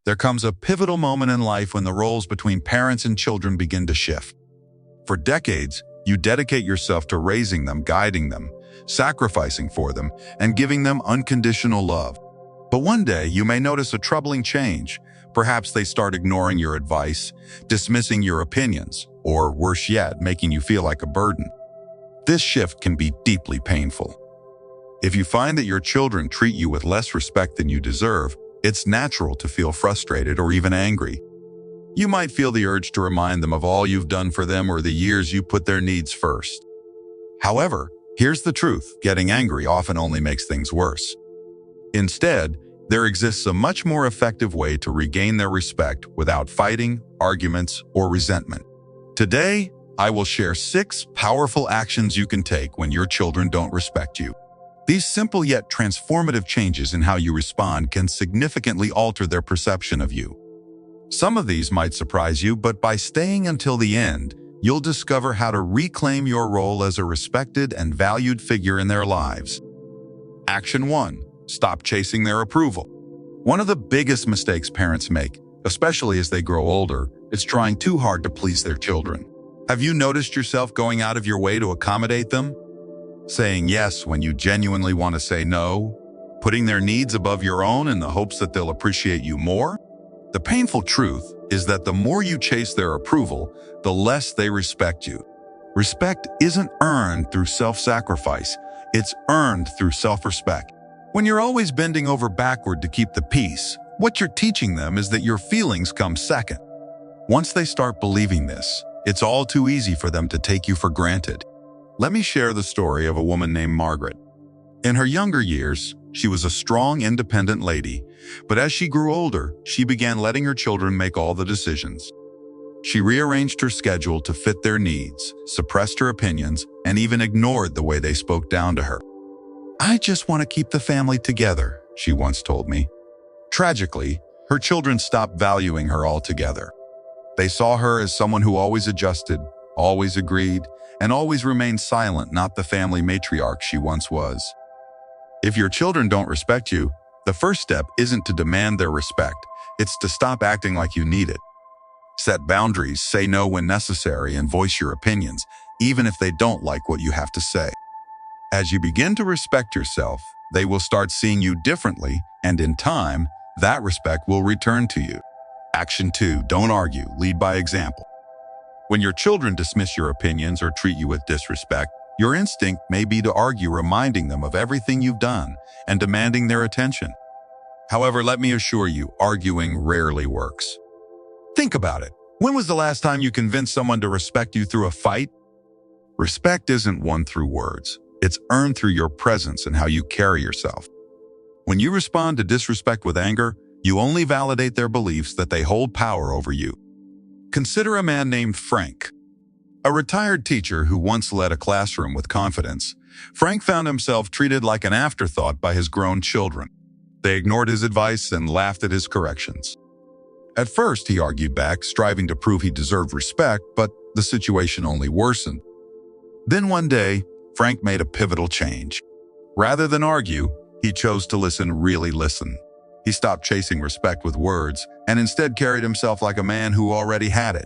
There comes a pivotal moment in life when the roles between parents and children begin to shift. For decades, you dedicate yourself to raising them, guiding them, sacrificing for them, and giving them unconditional love. But one day, you may notice a troubling change. Perhaps they start ignoring your advice, dismissing your opinions, or worse yet, making you feel like a burden. This shift can be deeply painful. If you find that your children treat you with less respect than you deserve, it's natural to feel frustrated or even angry. You might feel the urge to remind them of all you've done for them or the years you put their needs first. However, here's the truth: getting angry often only makes things worse. Instead, there exists a much more effective way to regain their respect without fighting, arguments, or resentment. Today, I will share 6 powerful actions you can take when your children don't respect you. These simple yet transformative changes in how you respond can significantly alter their perception of you. Some of these might surprise you, but by staying until the end, you'll discover how to reclaim your role as a respected and valued figure in their lives. Action 1. Stop chasing their approval. One of the biggest mistakes parents make, especially as they grow older, is trying too hard to please their children. Have you noticed yourself going out of your way to accommodate them? Saying yes when you genuinely want to say no? Putting their needs above your own in the hopes that they'll appreciate you more? The painful truth is that the more you chase their approval, the less they respect you. Respect isn't earned through self-sacrifice, it's earned through self-respect. When you're always bending over backward to keep the peace, what you're teaching them is that your feelings come second. Once they start believing this, it's all too easy for them to take you for granted. Let me share the story of a woman named Margaret. In her younger years, she was a strong, independent lady, but as she grew older, she began letting her children make all the decisions. She rearranged her schedule to fit their needs, suppressed her opinions, and even ignored the way they spoke down to her. "I just want to keep the family together," she once told me. Tragically, her children stopped valuing her altogether. They saw her as someone who always adjusted, always agreed, and always remained silent, not the family matriarch she once was. If your children don't respect you, the first step isn't to demand their respect, it's to stop acting like you need it. Set boundaries, say no when necessary, and voice your opinions, even if they don't like what you have to say. As you begin to respect yourself, they will start seeing you differently, and in time, that respect will return to you. Action 2. Don't argue, lead by example. When your children dismiss your opinions or treat you with disrespect, your instinct may be to argue, reminding them of everything you've done and demanding their attention. However, let me assure you, arguing rarely works. Think about it. When was the last time you convinced someone to respect you through a fight? Respect isn't won through words. It's earned through your presence and how you carry yourself. When you respond to disrespect with anger, you only validate their beliefs that they hold power over you. Consider a man named Frank. A retired teacher who once led a classroom with confidence, Frank found himself treated like an afterthought by his grown children. They ignored his advice and laughed at his corrections. At first, he argued back, striving to prove he deserved respect, but the situation only worsened. Then one day, Frank made a pivotal change. Rather than argue, he chose to really listen. He stopped chasing respect with words and instead carried himself like a man who already had it.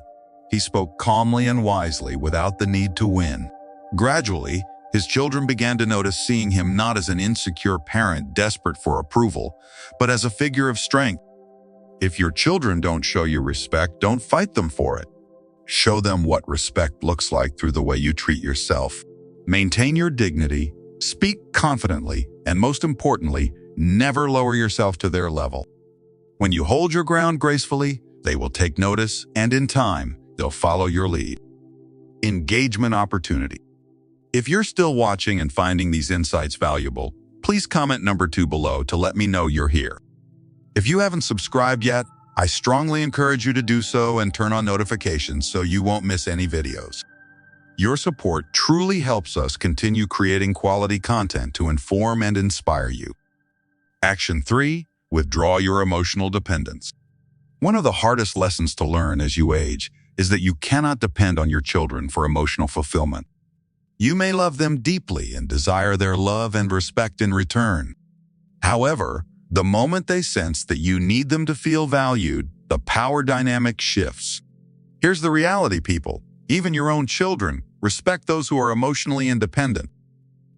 He spoke calmly and wisely without the need to win. Gradually, his children began to notice, seeing him not as an insecure parent desperate for approval, but as a figure of strength. If your children don't show you respect, don't fight them for it. Show them what respect looks like through the way you treat yourself. Maintain your dignity, speak confidently, and most importantly, never lower yourself to their level. When you hold your ground gracefully, they will take notice, and in time, they'll follow your lead. Engagement opportunity. If you're still watching and finding these insights valuable, please comment number 2 below to let me know you're here. If you haven't subscribed yet, I strongly encourage you to do so and turn on notifications so you won't miss any videos. Your support truly helps us continue creating quality content to inform and inspire you. Action 3. Withdraw your emotional dependence. One of the hardest lessons to learn as you age is that you cannot depend on your children for emotional fulfillment. You may love them deeply and desire their love and respect in return. However, The moment they sense that you need them to feel valued, the power dynamic shifts. Here's the reality, people. Even your own children respect those who are emotionally independent.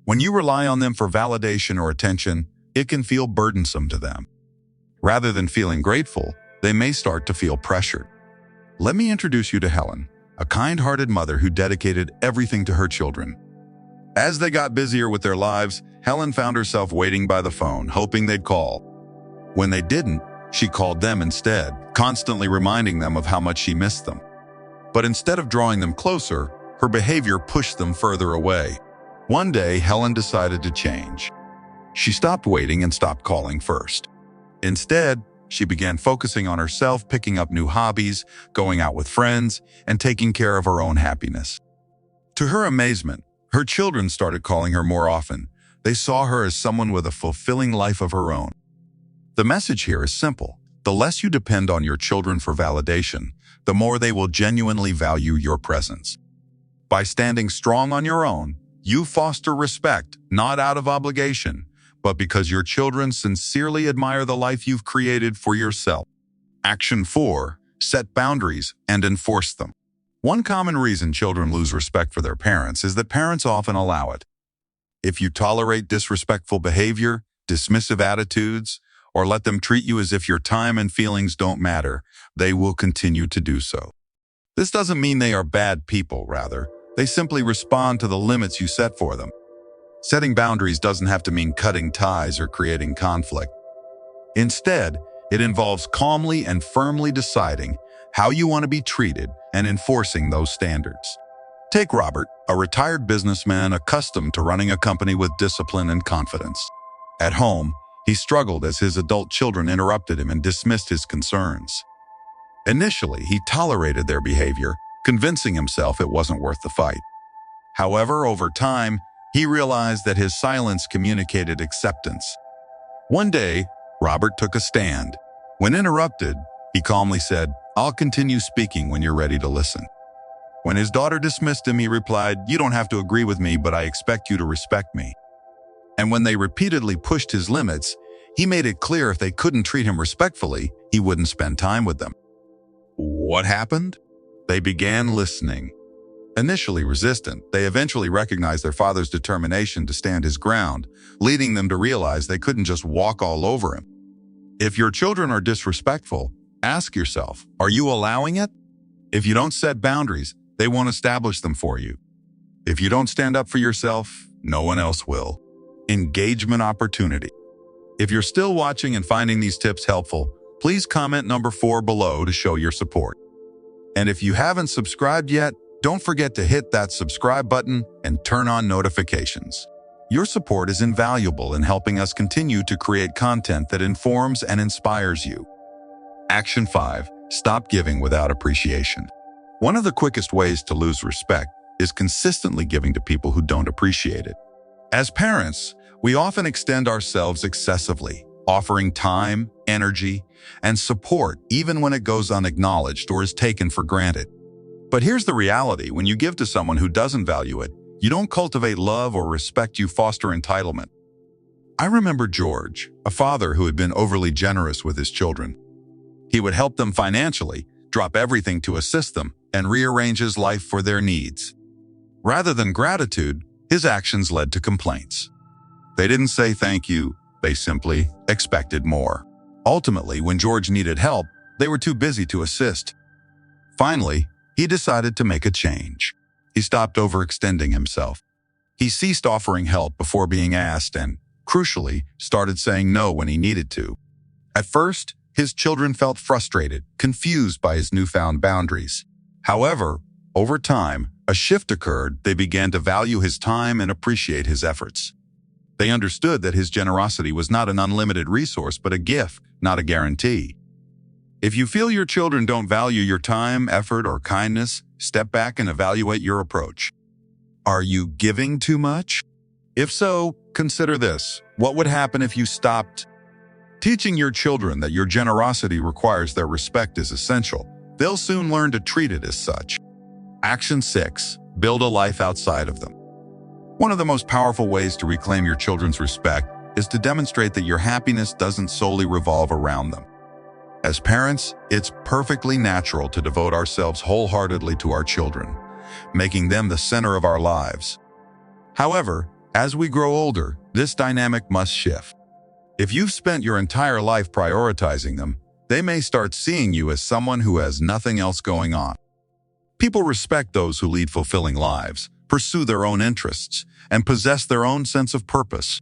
When you rely on them for validation or attention, it can feel burdensome to them. Rather than feeling grateful, they may start to feel pressured. Let me introduce you to Helen, a kind-hearted mother who dedicated everything to her children. As they got busier with their lives, Helen found herself waiting by the phone, hoping they'd call. When they didn't, she called them instead, constantly reminding them of how much she missed them. But instead of drawing them closer, her behavior pushed them further away. One day, Helen decided to change. She stopped waiting and stopped calling first. Instead, she began focusing on herself, picking up new hobbies, going out with friends, and taking care of her own happiness. To her amazement, her children started calling her more often. They saw her as someone with a fulfilling life of her own. The message here is simple. The less you depend on your children for validation, the more they will genuinely value your presence. By standing strong on your own, you foster respect, not out of obligation, but because your children sincerely admire the life you've created for yourself. Action 4. Set boundaries and enforce them. One common reason children lose respect for their parents is that parents often allow it. If you tolerate disrespectful behavior, dismissive attitudes, or let them treat you as if your time and feelings don't matter, they will continue to do so. This doesn't mean they are bad people, rather. They simply respond to the limits you set for them. Setting boundaries doesn't have to mean cutting ties or creating conflict. Instead, it involves calmly and firmly deciding how you want to be treated and enforcing those standards. Take Robert, a retired businessman accustomed to running a company with discipline and confidence. At home, he struggled as his adult children interrupted him and dismissed his concerns. Initially, he tolerated their behavior, convincing himself it wasn't worth the fight. However, over time, he realized that his silence communicated acceptance. One day, Robert took a stand. When interrupted, he calmly said, "I'll continue speaking when you're ready to listen." When his daughter dismissed him, he replied, "You don't have to agree with me, but I expect you to respect me." And when they repeatedly pushed his limits, he made it clear if they couldn't treat him respectfully, he wouldn't spend time with them. What happened? They began listening. Initially resistant, they eventually recognized their father's determination to stand his ground, leading them to realize they couldn't just walk all over him. If your children are disrespectful, ask yourself, are you allowing it? If you don't set boundaries, they won't establish them for you. If you don't stand up for yourself, no one else will. Engagement opportunity. If you're still watching and finding these tips helpful, please comment number 4 below to show your support. And if you haven't subscribed yet, don't forget to hit that subscribe button and turn on notifications. Your support is invaluable in helping us continue to create content that informs and inspires you. Action 5. Stop giving without appreciation. One of the quickest ways to lose respect is consistently giving to people who don't appreciate it. As parents, we often extend ourselves excessively, offering time, energy, and support even when it goes unacknowledged or is taken for granted. But here's the reality: when you give to someone who doesn't value it, you don't cultivate love or respect, you foster entitlement. I remember George, a father who had been overly generous with his children. He would help them financially, drop everything to assist them, and rearrange his life for their needs. Rather than gratitude, his actions led to complaints. They didn't say thank you, they simply expected more. Ultimately, when George needed help, they were too busy to assist. Finally, he decided to make a change. He stopped overextending himself. He ceased offering help before being asked and, crucially, started saying no when he needed to. At first, his children felt frustrated, confused by his newfound boundaries. However, over time, a shift occurred. They began to value his time and appreciate his efforts. They understood that his generosity was not an unlimited resource, but a gift, not a guarantee. If you feel your children don't value your time, effort, or kindness, step back and evaluate your approach. Are you giving too much? If so, consider this. What would happen if you stopped? Teaching your children that your generosity requires their respect is essential. They'll soon learn to treat it as such. Action 6. Build a life outside of them. One of the most powerful ways to reclaim your children's respect is to demonstrate that your happiness doesn't solely revolve around them. As parents, it's perfectly natural to devote ourselves wholeheartedly to our children, making them the center of our lives. However, as we grow older, this dynamic must shift. If you've spent your entire life prioritizing them, they may start seeing you as someone who has nothing else going on. People respect those who lead fulfilling lives, pursue their own interests, and possess their own sense of purpose.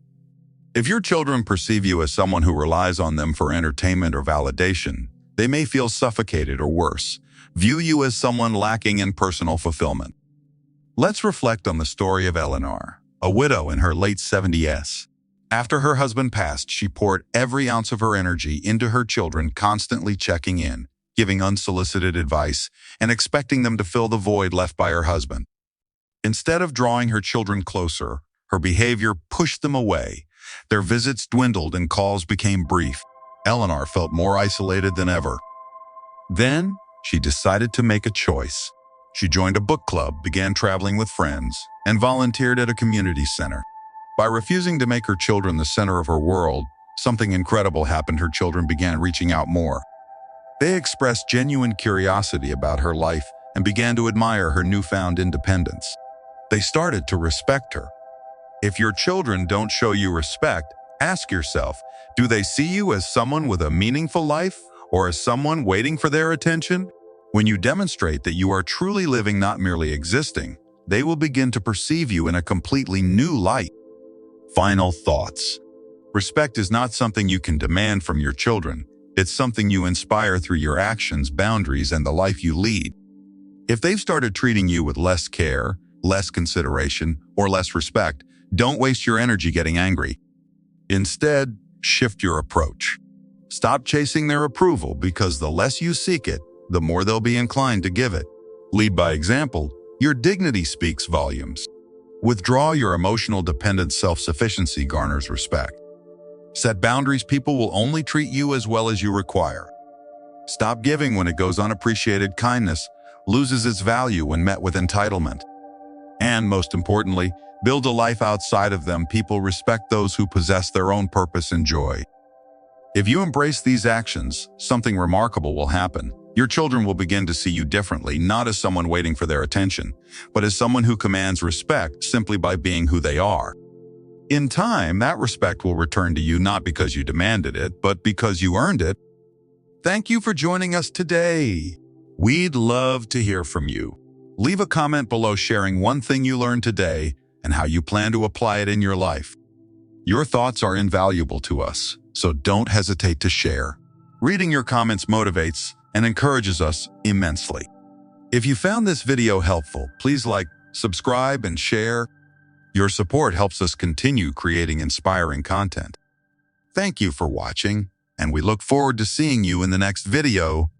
If your children perceive you as someone who relies on them for entertainment or validation, they may feel suffocated or worse, view you as someone lacking in personal fulfillment. Let's reflect on the story of Eleanor, a widow in her late 70s. After her husband passed, she poured every ounce of her energy into her children, constantly checking in, giving unsolicited advice, and expecting them to fill the void left by her husband. Instead of drawing her children closer, her behavior pushed them away. Their visits dwindled and calls became brief. Eleanor felt more isolated than ever. Then, she decided to make a choice. She joined a book club, began traveling with friends, and volunteered at a community center. By refusing to make her children the center of her world, something incredible happened. Her children began reaching out more. They expressed genuine curiosity about her life and began to admire her newfound independence. They started to respect her. If your children don't show you respect, ask yourself, do they see you as someone with a meaningful life or as someone waiting for their attention? When you demonstrate that you are truly living, not merely existing, they will begin to perceive you in a completely new light. Final thoughts. Respect is not something you can demand from your children. It's something you inspire through your actions, boundaries, and the life you lead. If they've started treating you with less care, less consideration, or less respect, don't waste your energy getting angry. Instead, shift your approach. Stop chasing their approval, because the less you seek it, the more they'll be inclined to give it. Lead by example. Your dignity speaks volumes. Withdraw your emotional dependence. Self-sufficiency garners respect. Set boundaries. People will only treat you as well as you require. Stop giving when it goes unappreciated. Kindness loses its value when met with entitlement. And most importantly, build a life outside of them. People respect those who possess their own purpose and joy. If you embrace these actions, something remarkable will happen. Your children will begin to see you differently, not as someone waiting for their attention, but as someone who commands respect simply by being who they are. In time, that respect will return to you not because you demanded it, but because you earned it. Thank you for joining us today. We'd love to hear from you. Leave a comment below sharing one thing you learned today and how you plan to apply it in your life. Your thoughts are invaluable to us, so don't hesitate to share. Reading your comments motivates and encourages us immensely. If you found this video helpful, please like, subscribe, and share. Your support helps us continue creating inspiring content. Thank you for watching, and we look forward to seeing you in the next video.